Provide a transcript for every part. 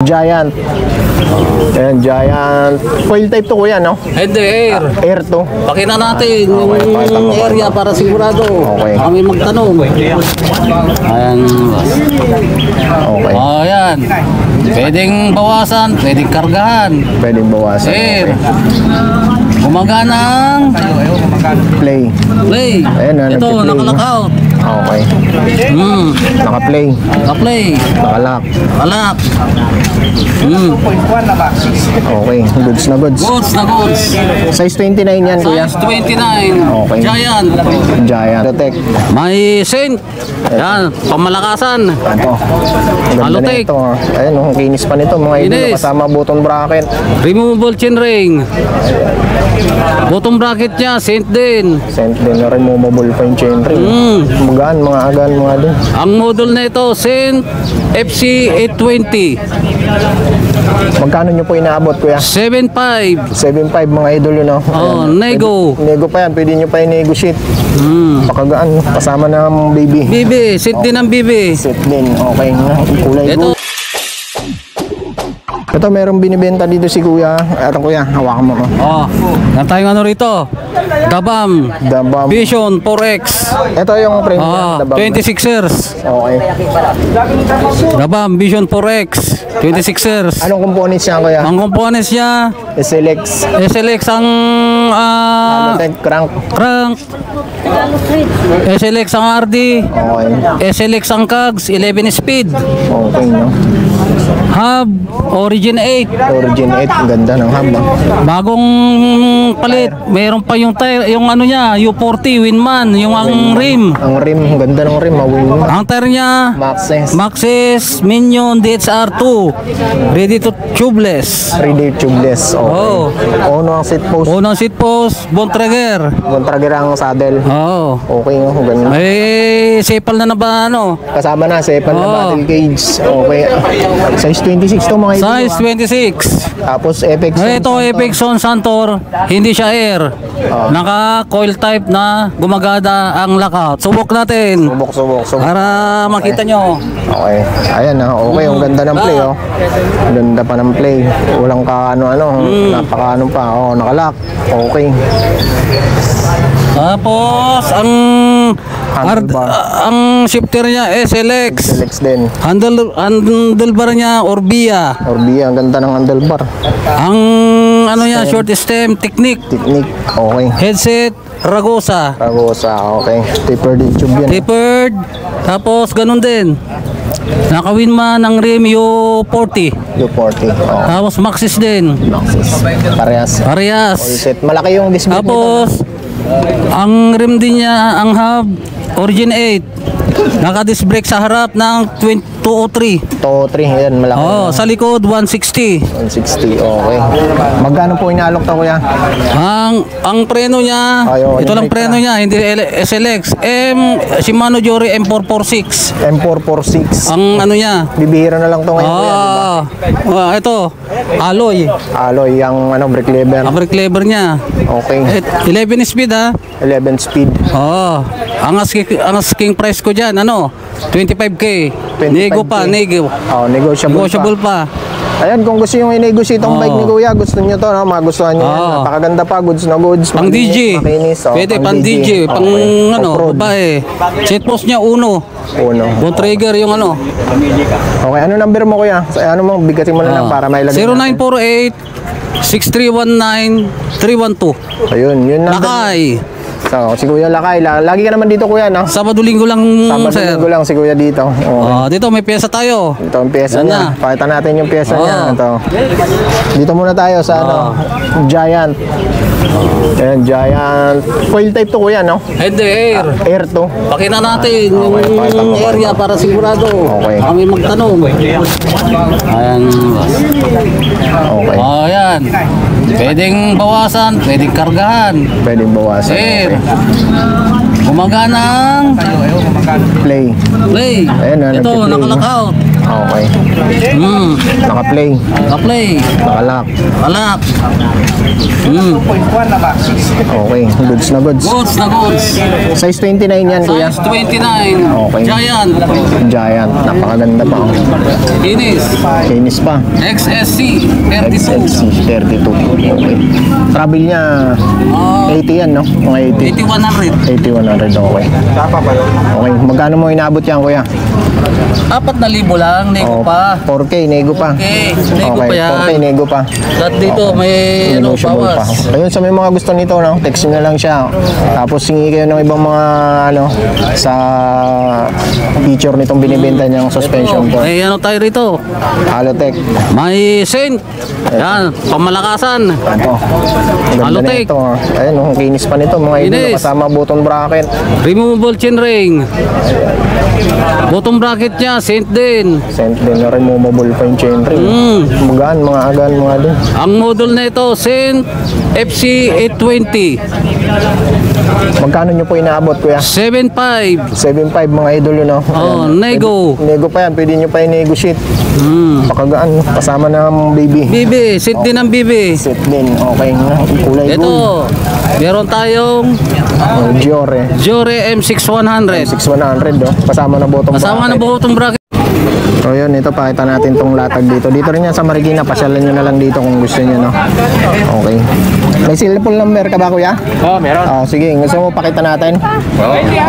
Giant. Ayan, Giant. Foil type to kuya, no? Hindi, air. Air to. Pakita natin yung pakita mo. area para sigurado. Okay. Kami magtanong. Ayan. Okay. Ayan. Pwedeng bawasan, pwedeng kargahan. Pwedeng bawasan. Air. Gumagana ang Play. play. Ayan, Ito, nag-play. nakalockout. Okay. Naka-play. Naka-play. Naka-lock. Alak. Okay. Goods na goods. Goods na goods. Size 29 yan, kuya. Size 29. Okay. Giant. Giant. Protect. May Saint. Yan, pamalakasan. Ito. Ganda na Halotech. ito. Ayan, ang kinis pa nito. Mga idol, Kinis. kasama button bracket. Removable chain ring. Bottom bracket niya, Saint din. Sent din na removable pa yung chain ring. Magaan, mga agan, mga din. Ang model na ito, Saint FC 820. Magkano nyo po inaabot, kuya? 7.5. 7.5 mga idol yun, no? Oh, Ayan. nego. Nego pa yan. Pwede nyo pa i-negotiate. Pakagaan. Kasama ng baby. Bibi, Saint din ang bibi. Set din. Okay. Kulay Ito, gold. Ito, merong binibenta dito si kuya. Atong kuya, hawakan mo. oh, yan tayong ano rito. Dabam. Dabam. Vision 4X. Ito yung frame niya. Ah, Dabam. 26ers. Okay. Dabam Vision 4X. 26ers. Anong components niya, kuya? Ang components niya, SLX. SLX ang Halotech crank. crank, SLX ang RD, Okay. SLX ang CAGS, 11 speed, Okay, no? hub, Origin 8, Origin 8. Ganda ng haba. bagong palit, mayroon pa yung tire, yung ano niya, U40 Winman, yung ang rim. Ang rim. Ganda ng rim. Mawin mo. Ang tire niya, Maxes. Maxxis Minion DHR2, ready to tubeless. 3D tubeless. Okay. Oh. Ono ang seat post. Unang seat post, Bontrager. Kontragir ang saddle. Oh. Okay, no? Ganun. May sepal na ba ano? Kasama na, sepan na Oh. battle cage. Okay. Size 26 to mga idol. Size 26. Tapos Apex. Ito, Apex Son Santor, hindi siya air. Oh. Naka-coil type na gumagada ang lockout. Subok natin Subok. para makita nyo. Okay. Ayan na. Okay, ang ganda ng play, oh. Ganda pa ng play. Walang ka ano. Napaka ano pa. Oh, nakalock. Okay. Tapos, ang Handlebar. ang shifter niya SLX. SLX din. Handlebar niya Orbia. Orbia, ang ganda ng handlebar. Ang ano niya, short stem technique. Technique. Okay. Headset Ragosa. Ragosa. Okay. Tapered tube yan. Tapered. Tapos ganun din. Nakawin man ang rim U40. U40. Oh. Tapos Maxxis din. Maxis. Parehas. Parehas. All set. Malaki yung disc brake nito. Tapos ang rim din niya, ang hub Origin 8. Naka-disc brake sa harap ng 203. To 3. Yan. Malaki. Oh, sa likod 160. 160. Okay. Magkano po inaalok to, kuya? Ang preno niya, Ayaw, ito yung lang brake preno niya, hindi SLX. Shimano Jory M446. M446. Ang ano niya? Bibihira na lang to ngayon, kuya. Diba? Ito, alloy. Alloy, yung ano, brake lever. Ang brake lever niya. Okay. 11 speed ha. 11 speed. Oo. Ang asking price ko dyan, ano? 25K. 25K. Nego pa, nego. Oh, negotiable, Negotiable pa. Ayan, kung gusto nyo i-negotiate ang bike ni kuya, gusto nyo to, no? Magustuhan nyo yan. Oo. Napakaganda pa, goods na goods. Pang Malinis, DJ. makinis, oh, Pwede, pang DJ. Pang Okay. ano, Off-road. babae. Set post niya, uno. Uno. Bone trigger yung ano. Okay, ano number mo kuya? Ano mo, bigatin mo na lang para may lagay 0948 6319 312. Ayun, yun number. Lakay. So, si Kuya Lakay, lagi ka naman dito kuya, no? Sabado linggo lang, Sabado sir. linggo lang si kuya dito. Okay. Dito may pyesa tayo. Ito ang pyesa Yan niya. na. Pakita natin yung pyesa Oo. niya. Ito. Dito muna tayo sa ano, Giant. Ayan, Giant. Foil type to kuya, no? Hindi, air. Air to. Pakita natin yung pakita mo. area para sigurado. Okay. Kami magtanong. Ayan. Okay. Ayan. Pwedeng bawasan, pwedeng kargahan. Pwedeng bawasan. Air. Gumagana ang Play. play. Ayan na, Ito, nagpi-play. nakalockout. Okay. Naka-play. Ka-play. Naka-lock. Alak. Okay. Goods na goods. Goods na goods. Size 29 yan, kuya. Size 29. Okay. Giant. Giant. Napakaganda pa. Oh. Kinis. Kinis pa. XSC 32. XLC 32. Okay. Travel niya, 80 yan, no? Mga 80. 8100. 8100, okay. Okay. Magkano mo inabot yan, kuya? 4,000 lang, nego pa. 4K, nego pa. Okay, nego pa yan. 4K, nego pa. At dito may ano, Negotiable pa. bawas. Ayun, sa may mga gusto nito, no? Text nyo na lang siya. Tapos hingi kayo ng ibang mga, ano, sa feature nitong binibenta niyang suspension to. May ano tayo rito? Halotech. May Saint. Yan, pamalakasan. Ito. Ganda na Halotech. ito. Ayun, ang kinis pa nito. Mga idol, Kinis. kasama button bracket. Removable chain ring. Bottom bracket niya, Saint din. Sent din na removable pa yung chain ring. Magaan, mga agan, mga din. Ang model na ito, Saint FC 820. Magkano nyo po inaabot, kuya? 7.5. 7.5 mga idol yun, no? Oh, Ayan. nego. Nego pa yan, pwede nyo pa i-negotiate. Pakagaan, kasama ng baby. Bibi, Saint din ang bibi. Set din, okay. Kulay Ito, gold. meron tayong Giore. Jore M6100. 6100, no? Kasama na bottom Kasama na bracket. bottom bracket. So yun, ito pakita natin tong latag dito. Dito rin yan sa Marikina, pasyalan nyo na lang dito kung gusto nyo, no? Okay. May cellphone number ka ba, kuya? Oo, meron. Oh, sige, gusto mo pakita natin?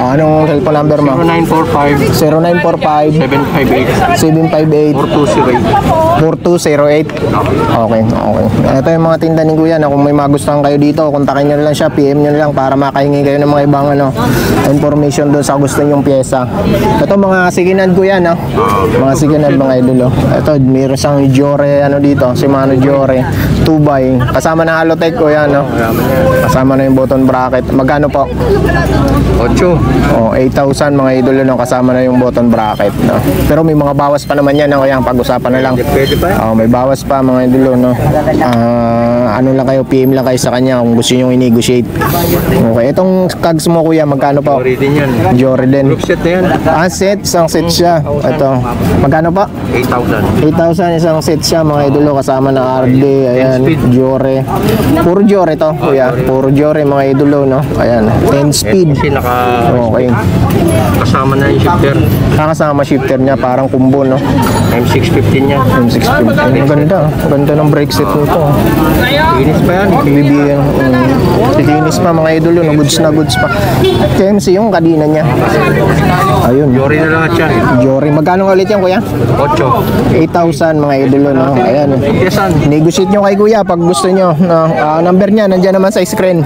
Anong cellphone number mo? 0945 0945 758 758 4208. 4208. Okay, okay. Ito yung mga tinda ni Kuya na kung may magustuhan kayo dito, kontakin nyo na lang siya, PM nyo na lang para makahingi kayo ng mga ibang ano, information doon sa gusto nyong pyesa. Ito mga siginan Kuya, no? Mga siginan mga idol. Ito, meron siyang Giore ano dito, Shimano Giore 2x. Kasama na Halotech Kuya, no? Kasama na yung button bracket. Magkano po? 8. Oh, 8,000 mga idol, no? Kasama na yung button bracket, no? Pero may mga bawas pa naman yan, no? Kaya pag-usapan na lang. Pwede pa? Oh, may bawas pa mga idol, no? Ano lang kayo, PM lang kayo sa kanya kung gusto nyo i-negotiate. Okay, itong kags mo Kuya, magkano po? Sorry din yan. Jordan. Group set na yan. Set, isang set siya. Ito, magkano po? 8,000. 8,000 isang set siya mga idolo, kasama ng RD, ayan, Giore. Puro Giore to, Kuya. Puro Giore mga idolo, no? Ayan, 10 speed. Kasi Okay. kasama na yung shifter. Kakasama shifter niya, parang kumbo, no? M615 niya. M650. Ang ganda. Ang ganda ng brake set nito. Inis pa yan. Bibigyan. Linis pa mga idolo, no? Goods na goods pa. KMC yung kadina niya. Ayun. Yori na lahat yan. Jory. Magkano nga ulit yan, Kuya? 8. 8,000 mga idolo, no? Ayan. Yesan. Negotiate nyo kay Kuya pag gusto nyo. No? Number niya, nandyan naman sa screen.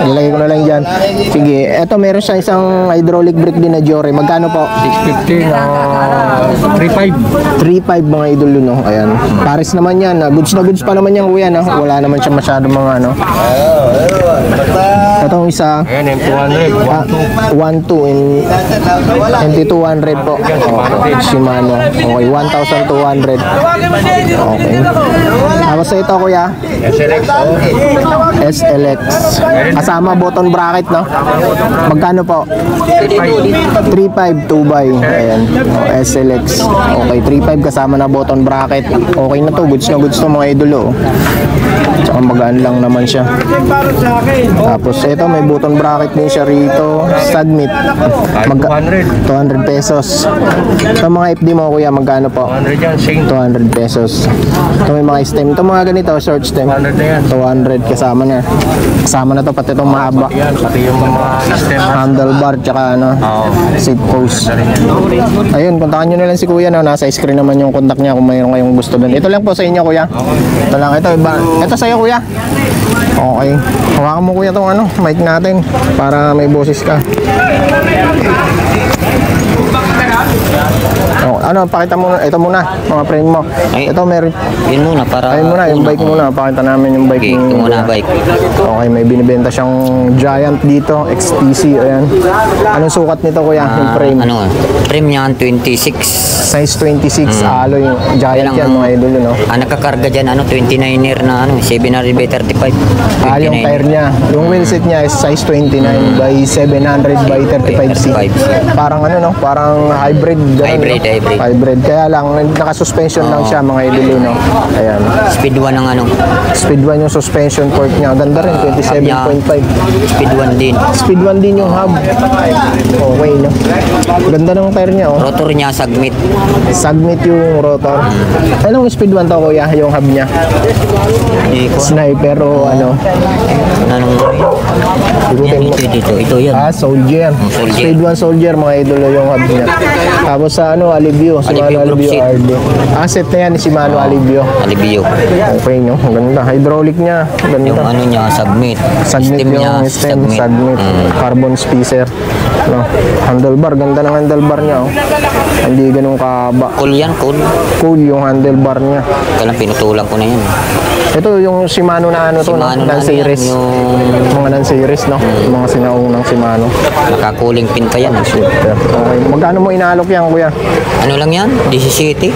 Ilagay ko na lang dyan. Sige, eto meron siya isang hydraulic brake din na Jory. Magkano po? 615 na 35. 3.5 mga idolo, no? Ayan. Paris naman yan. Goods na goods pa naman yan, Kuya, no? Wala naman siya masyado mga, ano. Itong isa, Ayan, M200. 1.2 in 2200 po. Okay. Shimano. Okay, 1,200. Okay. Tapos sa ito, Kuya, SLX. SLX. Kasama button bracket, no? Magkano po? 3.5 2x. Ayan. SLX. Okay, 3.5 kasama na button bracket. Okay na to. Goods na goods to mga idolo. Tsaka magaan lang naman siya. Tapos ito may button bracket din siya rito. Submit. 200. 200 pesos. Ito mga FD mo Kuya, magkano po? 200 yan. Same. 200 pesos. Ito may mga stem. Ito mga ganito, short stem. 200 na yan. 200 kasama na. Kasama na to pati itong mahaba. Yan, pati yung mga system. Handlebar tsaka ano, Oo. seat post. Ayun, kontakin nyo na lang si Kuya, no? Nasa screen naman yung contact niya kung mayroon kayong gusto doon. Ito lang po sa inyo, Kuya. Ito lang, ito iba. Ito sa'yo, Kuya. Okay. Hawakan mo, Kuya, itong ano, mic natin para may boses ka. Oh, ano, pakita mo, ito muna, mga friend mo. Ay. Ito meron. Yun muna para Ayun muna, yung bike muna. Pakita namin yung bike. Okay, ito muna bike. Okay, may binibenta siyang Giant dito, XTC, ayan. Anong sukat nito, Kuya? Yung frame? Ano, frame niya 26. Size 26, alloy. Giant yan, mga idol, no? Nakakarga dyan, 29er na 700 by 35. Yung tire niya. Yung wheel set niya is size 29 by 700 by 35C. Parang ano, no? Parang hybrid. Ganun, Hybrid, no? hybrid. Hybrid. Kaya lang, naka-suspension lang siya mga idol, no? Ayan. Speed 1 ang ano. Speed 1 yung suspension port niya. Ganda rin, 27.5. Speed 1 din. Speed 1 din yung hub. Okay, no? Ganda ng tire niya, oh. Rotor niya, submit. Submit yung rotor. Anong speed 1 to, kuya? Yung hub niya? Hindi ko. Sniper o ano? Anong yan, ito yan. Soldier. Soldier. Speed 1 Soldier, mga idolo yung hub niya. Tapos sa ano, Alivio. Alivio Shimano group Alivio seat. RD. Set na yan, Shimano Alivio. Alibio. Okay, no? Ang ganda. Hydraulic niya. Ganda. Yung ano niya, submit. Submit System niya, yung stem, submit. Carbon spacer. No? Handlebar, ganda ng handlebar niya. Oh. Hindi ganun kaba. Cool yan, cool. Cool yung handlebar niya. Kailan pinutulang ko na yan. Ito yung Shimano na ano to, Shimano no? na ano Non-series. yan, yung Mga non-series, no? Yung mga sinaunang Shimano. nakakuling pin pa yan. Okay. Magkano mo inaalok yan, kuya? Ano lang yan? 17?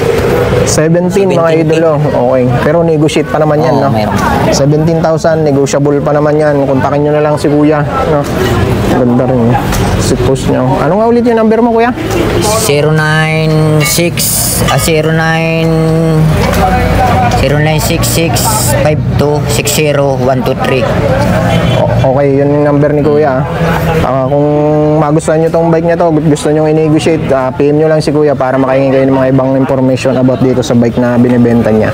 17 mga 17K. idolo. Okay. Pero negotiate pa naman yan, Oo, no? meron. 17,000, negotiable pa naman yan. Kontakin nyo na lang si kuya, no? Ganda rin. Si post niya. Ano nga ulit yung number mo, kuya? 0966-5260123. Okay, yun yung number ni kuya. Kung magustuhan nyo tong bike niya to, gusto nyo i-negotiate, PM nyo lang si kuya para makahingi kayo ng mga ibang information about dito sa bike na binibenta niya.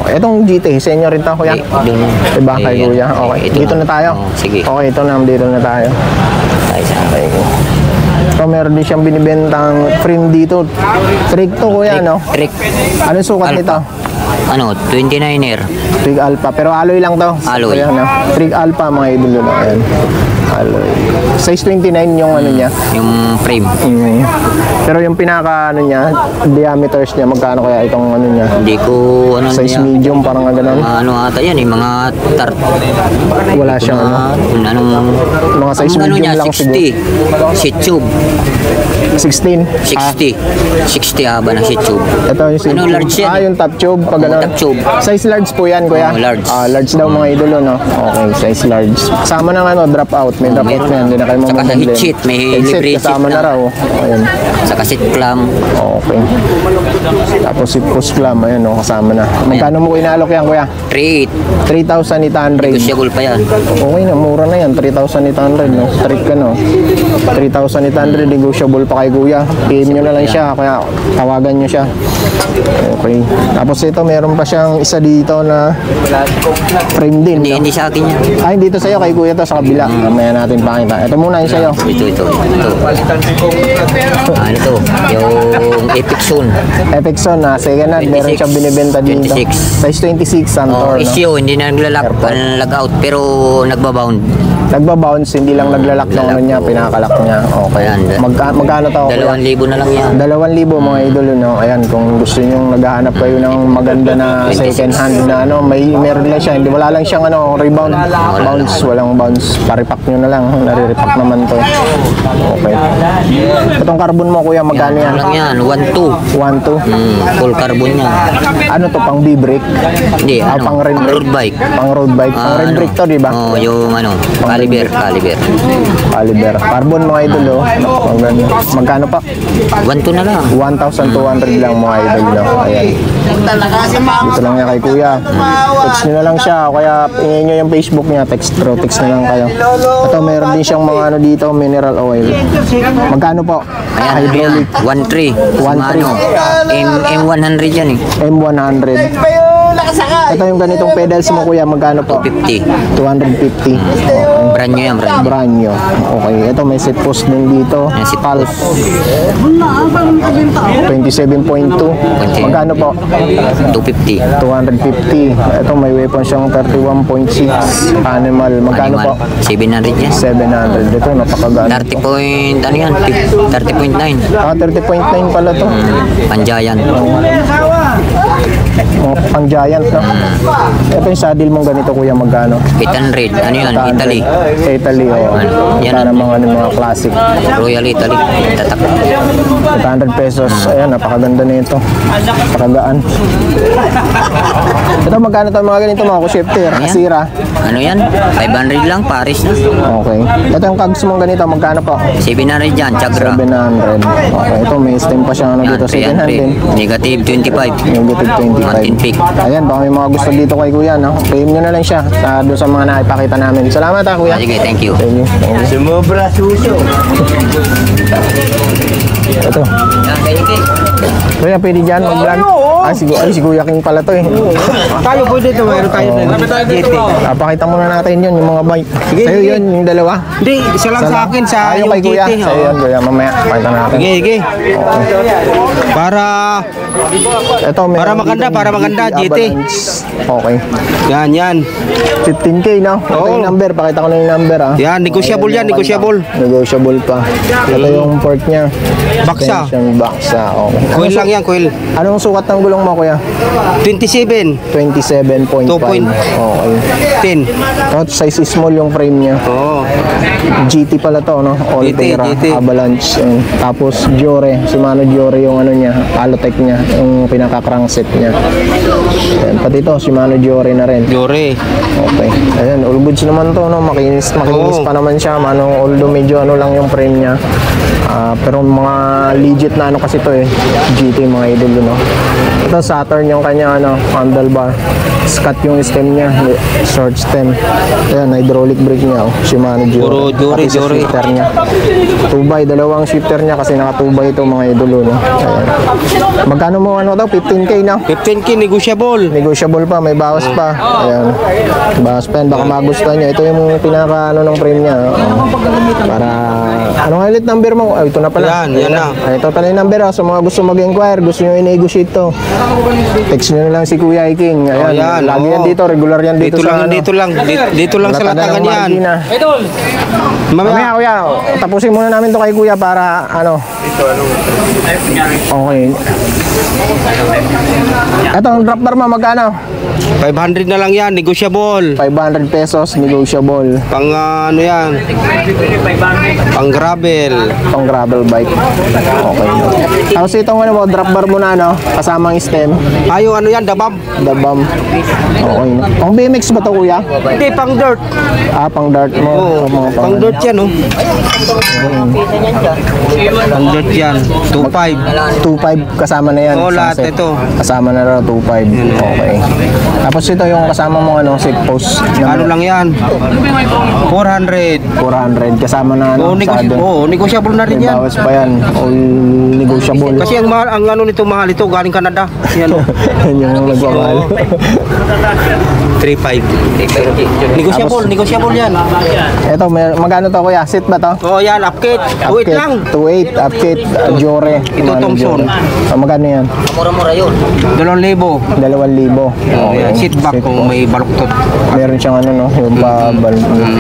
Etong GT, sa inyo rin to, kuya? Diba kay Ayan. kuya? Okay, Ito dito na tayo. Sige. Okay, ito na, dito na tayo. Ay, saan? Okay. So, meron din siyang binibentang frame dito. Trick to, kuya, no? Trick. Ano sukat Alpha. nito? Ano, 29er. Trig Alpha. Pero alloy lang to. Alloy. Ayan, no? Trig Alpha, mga idolo. No? Ayan. Alloy. Size 29 yung ano niya. Yung frame. Pero yung pinaka ano niya, diameters niya, magkano kaya itong ano niya? Hindi ko, ano Size niya. medium, parang gano'n. Mga ano ata yan eh, mga Wala siyang ano. anong, Mga size ang ano medium niya, lang 60. Shih Tzu. 16. 60. 60 haba ng Shih Tzu. Ito yung Ano, large yan? yung top tube. Pag Oo, ano. top tube. Size large po yan, kuya? Oo, large. Large daw mga idolo, no? Okay, size large. Kasama ng ano, drop out. May drop out meron na yan. Hindi na kayo Saka sa mamamblem. heat sheet, may Heat sheet, libre heat kasama sheet na na. raw. Ayan. Saka seat clamp. Okay. Tapos si post clam, ayan, no? Kasama na. Magkano mo inaalok yan, kuya? 3.8. 3,800. Negotiable pa yan. Okay na, mura na yan. 3,800, no? Straight ka, no? 3,800, negotiable pa kay kuya. PM nyo na lang siya, kaya tawagan nyo siya. Okay. Tapos ito, meron pa siyang isa dito na frame din. Hindi, No? hindi sa akin yan. Ay, dito sa'yo, kay kuya to, sa kabila. Mamaya natin pakita. Ito muna yung sa'yo. Ito. Ano to? Yung Epic Zone. Epic Son, second hand, meron 26. siyang binibenta dito. 26. Size 26, Santor, no? Issue, hindi na naglalak out pero nagbabound. Nagbabounce, hindi lang naglalak ng ano niya, pinakalak niya. Okay. Ayan. Magkano to? kuya? 2,000 na lang yan. 2,000 mga idol, no? Ayan, kung gusto nyo naghahanap kayo ng maganda na second hand na ano, meron lang siya, hindi wala lang siyang ano, rebound, bounce, walang bounce. Paripak nyo na lang, nariripak naman to. Okay. Itong carbon mo, kuya, magkano yan? Ano lang yan, 1.2. 1, 2. Full carbon yan. Ano to, pang B-brake? Hindi, Ah, pang red brake. road bike. Pang road bike. Pang red brake to, di ba? Oo, yung ano, caliber. Caliber. Carbon, mga idol, oh. Magkano pa? 1.2 na lang. 1,200 lang mga idol, no? Ayan. Dito lang niya kay kuya. Text nyo na lang siya, o kaya ingay nyo yung Facebook niya, text na lang kayo. Ito, meron din siyang mga ano dito, mineral oil. Magkano po? Ayan, Hydraulic. 1.3. 1.3. M100 yan eh. M100. Ito yung ganitong pedals mo, kuya, magkano po? 50. 250. Brand new yan, brand new. Brand new. Okay, ito may seat post din dito. Yan, seat Pulse. 27.2. Magkano po? 250. 250. Ito may weapon siyang 31.6. Animal. Magkano po? 700 yan. 700. Ito napakaganda. 30 point, ano yan? 30.9. 30.9 pala to. Panjayan. Pang giant, no? Ito yung saddle mong ganito, kuya, magkano? 800. Ano yan? Italy. Italy, oh. Yan. Para mga classic. Royal Italy. Tatak. 800 pesos. Ayan, napakaganda na ito. Napakagaan. Ito, magkano to mga ganito mga shifter? Ano yan? Asira. Ano yan? 500 lang, Paris na. Okay. Ito yung kags mong ganito, magkano po? 700 dyan, Chagra. 700. Okay, ito may stem pa siya ano Yan, dito, second hand din. 300. Negative 25. Negative 25. Mountain Peak. Ayan, baka may mga gusto dito kay Kuya, no? Claim nyo na lang siya doon sa mga nakipakita namin. Salamat ha, Kuya. Sige, thank you. Thank you. Thank you. Sumobra suso. Ito. Yan, kay Ike. Kuya, pwede dyan mag-vlog? Si Kuya King pala to eh. Tayo pwede ito, mayroon tayo na GT. Pakita muna natin yun, yung mga bike. Sa'yo yun, yung dalawa. Hindi, isa lang sa akin sa yung kay Kuya. GT. Sa'yo yun, Kuya. Mamaya, pakita natin. Sige. Para Ito, meron Para maganda, dito, para maganda, GT. Avalanche. Okay. yan. 15K, no? Ito Oo. yung number. Pakita ko na yung number, ha? Yan, negotiable yan, negotiable. Negotiable pa. Ito yung port niya. Baksa. Suspension baksa. Okay. Coil lang yan, coil. Anong sukat ng gulong mo, Kuya? 27, 27.5. 2.10. Okay. Ito, size small yung frame niya. Oo. GT pala to, no? All-Terra, GT. Avalanche. Yun. Tapos Giore, Shimano Giore yung ano niya, Alotech niya, yung pinaka-crankset niya. Ayan, pati to, Shimano Giore na rin. Jore. Okay. Ayan, all goods naman to, no? Makinis Oo. pa naman siya. Although medyo ano lang yung frame niya. Pero mga legit na ano kasi to eh. GT mga idol, no? Ito, Saturn yung kanya, ano, handlebar. Scat yung stem niya, short stem. Ayan, hydraulic brake niya, oh. Shimano Puro Giore. Giore, Pati sa Giore. shifter niya. 2x, dalawang shifter niya kasi naka 2x ito mga idol, no? Ayan. Magkano mo ano daw? 15K na? 15K, negotiable. Negotiable pa, may bawas pa. Ayan. Bawas pa yan, baka magustuhan niya. Ito yung pinaka ano ng frame niya. Oh. Para, anong ulit number mo? Ay, ito na pala. Yan na. Ay, ito pala yung number. Sa mga gusto mag-inquire, gusto nyo i-negotiate to. Text nyo na lang si Kuya Iking. Ayan, yan, lagi oo. yan dito, regular yan dito, sa ano. Dito lang sa latangan yan. Mamaya, Kuya, tapusin muna namin to kay Kuya para ano. Okay. Ito, ang drop bar mo, magkano? 500 na lang yan, negotiable. 500 pesos, negotiable. Pang ano yan? Pang gravel. Pang gravel bike. Okay. Tapos itong ano mo, drop bar mo na, no? Kasamang stem. Ayo ano yan, dabam. Dabam. Okay. Pang BMX ba to, Kuya? Hindi, pang dirt. Pang dart mo. Oo, Mga pang dirt yan, oh. Pang dirt yan, 2.5. 2.5 kasama na yan. Oo, Isang lahat set. ito. Kasama na raw 2.5. Okay. Tapos ito yung kasama mo ano, seat post. Ano lang yan? 400. 400 kasama na ano, Negotiable na rin May yan. bawas pa yan. All negotiable. Kasi ang mahal, ang ano nito mahal ito galing Canada. Yan, oh. Yan yung nagmamahal. 3.5. Negotiable yan. Ito, magkano to, Kuya? Seat ba to? Oh, yan, upkit. Wait lang. 2.8, upkit, Giore. Ito, Thompson. Magkano yan? Mura-mura yun. 2,000. 2,000. Oh, yan. Seat back kung may baluktot. Meron siyang ano, no? Yung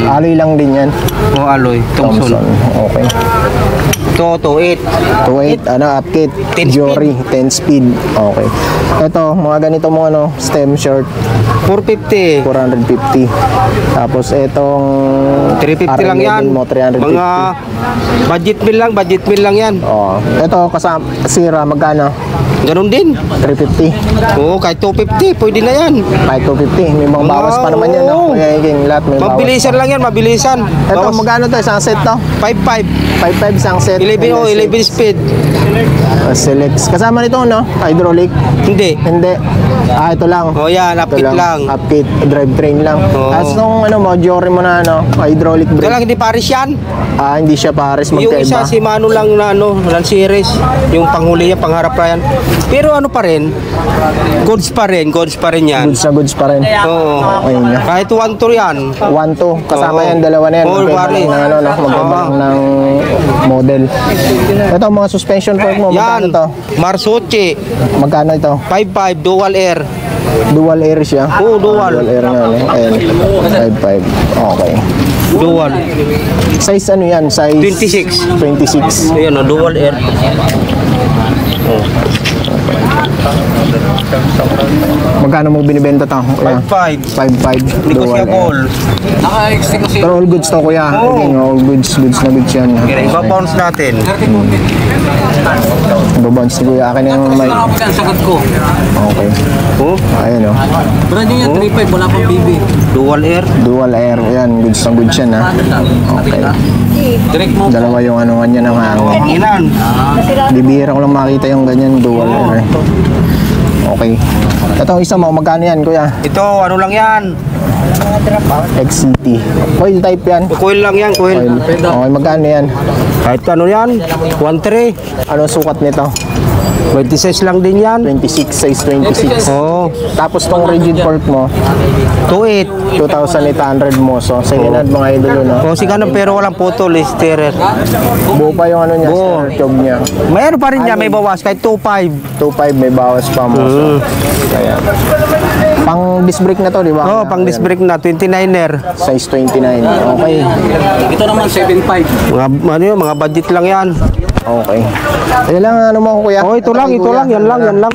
alloy lang din yan. Oh, alloy. Thompson. Okay. Ito, 2.8. 2.8, ano, upkit, 10 Giore, 10 speed. Okay. Ito, mga ganito mo, ano, stem short, 450. 450. Tapos itong 350 lang yan. R11 mo, 350. Mga budget meal lang yan. Oh, ito kasama sira magkano? Ganun din. 350. Oo, kahit 250, pwede na yan. Kahit 250, may mga bawas pa naman yan, no? Oo. Kaya yung lahat may bawas. Mabilisan lang yan, mabilisan. Ito, Bawas magkano to? Isang set to? 5.5. 5.5 isang set. 11 speed. Selects. Kasama nito, no? Hydraulic? Hindi. Hindi. Ito lang. Oh, yan, Ito upkit lang. Upkit, drivetrain lang. Oo. Tapos nung ano mo, Giore mo na ano, hydraulic Ito brake. lang, hindi Paris yan. Hindi siya pares Yung magkaiba. isa, si Mano lang na ano, series. Yung panghuli niya, pangharap na yan. Pero ano pa rin, goods pa rin yan. Goods na goods pa rin. Oo. Okay na. Kahit 1 tour yan. 1-2. Kasama Oo. yan, dalawa na yan. Oo, Magkaiba pare. lang ng ano, no? Magkaiba lang ng model. Ito, mga suspension fork mo, magkano Yan, to? Marsucci, Magkano ito? 5.5, dual air. Dual air siya. Oo, dual. Dual air nga, no? Ayan. 5.5. Okay. Dual. Size ano yan? Size 26. 26. Ayan o, dual air. Magkano mo binibenta to? Kuya? 5.5. 5.5. Dual air. Negotiable. Naka-XT kasi. Pero all goods to kuya. Oo. Okay, all goods na goods yan. Iba pounds natin. Babounce ni kuya. Akin yung may... Ano ang sagot ko? Okay. Oh, Ayun o. Brand new yan, 3.5, wala pang BB. dual air. Dual air. Yan, goods na goods yan ha. Okay. Direct mo. Dalawa yung ano nga niya ng hangin. Panginan. Bibihira ko lang makita yung ganyan dual air. Okay. Ito isa mo, magkano yan kuya? Ito, ano lang yan? XCT. Coil type yan. Coil lang yan, coil. Coil. Okay, magkano yan? Kahit ano yan, 1.3. Ano sukat nito? 26 lang din yan. 26, size 26. Oo, Tapos tong rigid fork mo, 2.8. 2,800 mo. So, second hand mga idolo, no? O, sige na, pero walang putol, steerer. Buo pa yung ano niya, Buo. steer tube niya. Mayroon pa rin niya, may bawas, kahit 2.5. 2.5 may bawas pa mo. So, kaya. Pang disc brake na to, di ba? Oo, pang disc brake na, 29er. Size 29. Okay. Ito naman 7.5. Mga budget lang yan. Okay. Kaya lang ano mo kuya? Oh, ito lang, yan lang.